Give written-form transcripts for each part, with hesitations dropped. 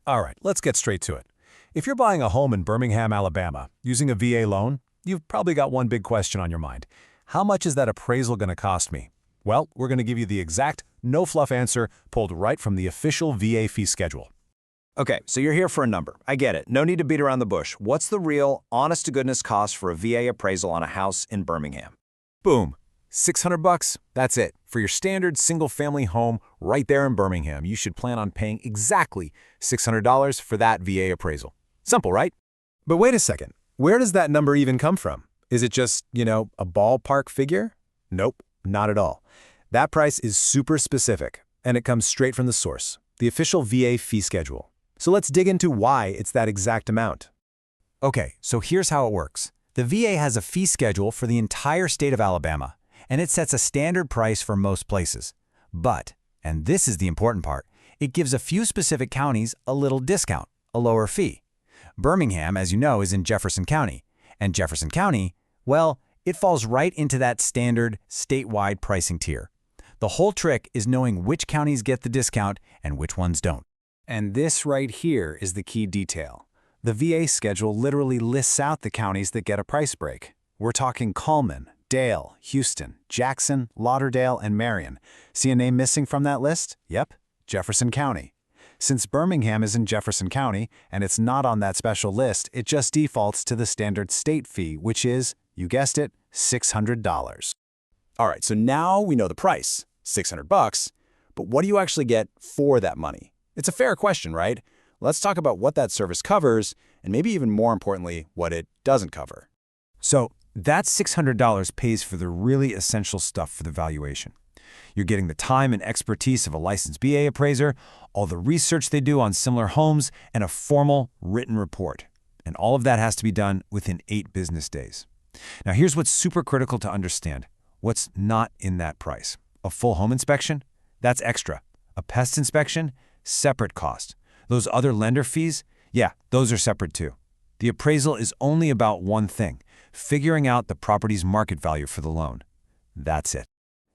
All right, let's get straight to it. If you're buying a home in Birmingham, Alabama, using a VA loan, you've probably got one big question on your mind. How much is that appraisal going to cost me? Well, we're going to give you the exact, no-fluff answer pulled right from the official VA fee schedule. Okay, so you're here for a number. I get it. No need to beat around the bush. What's the real, honest-to-goodness cost for a VA appraisal on a house in Birmingham? Boom. $600. That's it. For your standard single-family home right there in Birmingham, you should plan on paying exactly $600 for that VA appraisal. Simple, right? But wait a second. Where does that number even come from? Is it just, a ballpark figure? Nope, not at all. That price is super specific, and it comes straight from the source, the official VA fee schedule. So let's dig into why it's that exact amount. Okay, so here's how it works. The VA has a fee schedule for the entire state of Alabama, and it sets a standard price for most places. But, and this is the important part, it gives a few specific counties a little discount, a lower fee. Birmingham, as you know, is in Jefferson County, and Jefferson County, well, it falls right into that standard statewide pricing tier. The whole trick is knowing which counties get the discount and which ones don't. And this right here is the key detail. The VA schedule literally lists out the counties that get a price break. We're talking Cullman, Dale, Houston, Jackson, Lauderdale, and Marion. See a name missing from that list? Yep, Jefferson County. Since Birmingham is in Jefferson County and it's not on that special list, it just defaults to the standard state fee, which is, you guessed it, $600. All right, so now we know the price, $600, but what do you actually get for that money? It's a fair question, right? Let's talk about what that service covers, and maybe even more importantly, what it doesn't cover. So that $600 pays for the really essential stuff for the valuation. You're getting the time and expertise of a licensed BA appraiser, all the research they do on similar homes, and a formal written report. And all of that has to be done within 8 business days. Now here's what's super critical to understand. What's not in that price? A full home inspection? That's extra. A pest inspection? Separate cost. Those other lender fees? Yeah, those are separate too. The appraisal is only about one thing, figuring out the property's market value for the loan. That's it.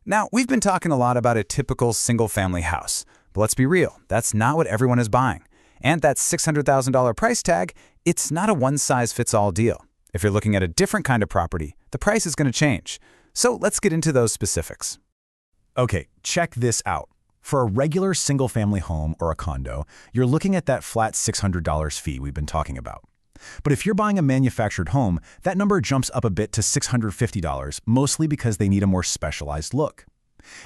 Now, we've been talking a lot about a typical single-family house, but let's be real, that's not what everyone is buying. And that $600,000 price tag, it's not a one-size-fits-all deal. If you're looking at a different kind of property, the price is going to change. So let's get into those specifics. Okay, check this out. For a regular single-family home or a condo, you're looking at that flat $600 fee we've been talking about. But if you're buying a manufactured home, that number jumps up a bit to $650, mostly because they need a more specialized look.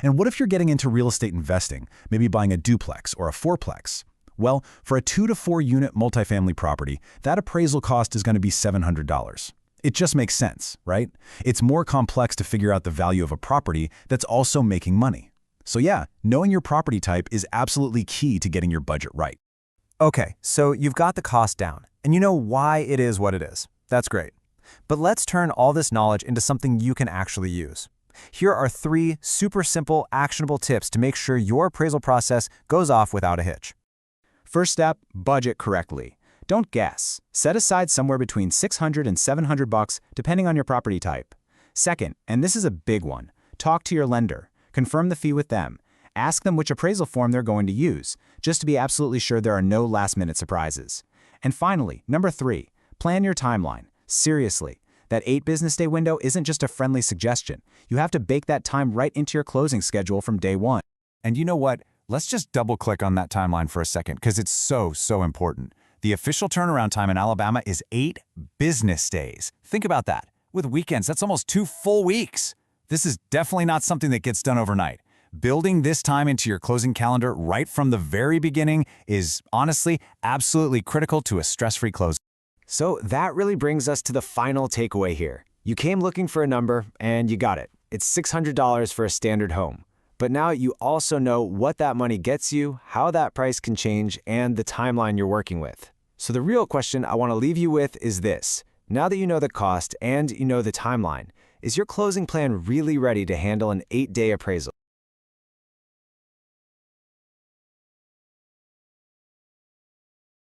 And what if you're getting into real estate investing, maybe buying a duplex or a fourplex? Well, for a 2 to 4 unit multifamily property, that appraisal cost is going to be $700. It just makes sense, right? It's more complex to figure out the value of a property that's also making money. So yeah, knowing your property type is absolutely key to getting your budget right. Okay, so you've got the cost down, and you know why it is what it is. That's great. But let's turn all this knowledge into something you can actually use. Here are 3 super simple, actionable tips to make sure your appraisal process goes off without a hitch. First step, budget correctly. Don't guess. Set aside somewhere between $600 and $700 depending on your property type. Second, and this is a big one, talk to your lender. Confirm the fee with them. Ask them which appraisal form they're going to use, just to be absolutely sure there are no last-minute surprises. And finally, number 3, plan your timeline. Seriously, that 8 business day window isn't just a friendly suggestion. You have to bake that time right into your closing schedule from day one. And you know what? Let's just double-click on that timeline for a second, because it's so important. The official turnaround time in Alabama is 8 business days. Think about that. With weekends, that's almost 2 full weeks. This is definitely not something that gets done overnight. Building this time into your closing calendar right from the very beginning is, honestly, absolutely critical to a stress-free close. So that really brings us to the final takeaway here. You came looking for a number, and you got it. It's $600 for a standard home. But now you also know what that money gets you, how that price can change, and the timeline you're working with. So the real question I want to leave you with is this. Now that you know the cost and you know the timeline, is your closing plan really ready to handle an 8-day appraisal?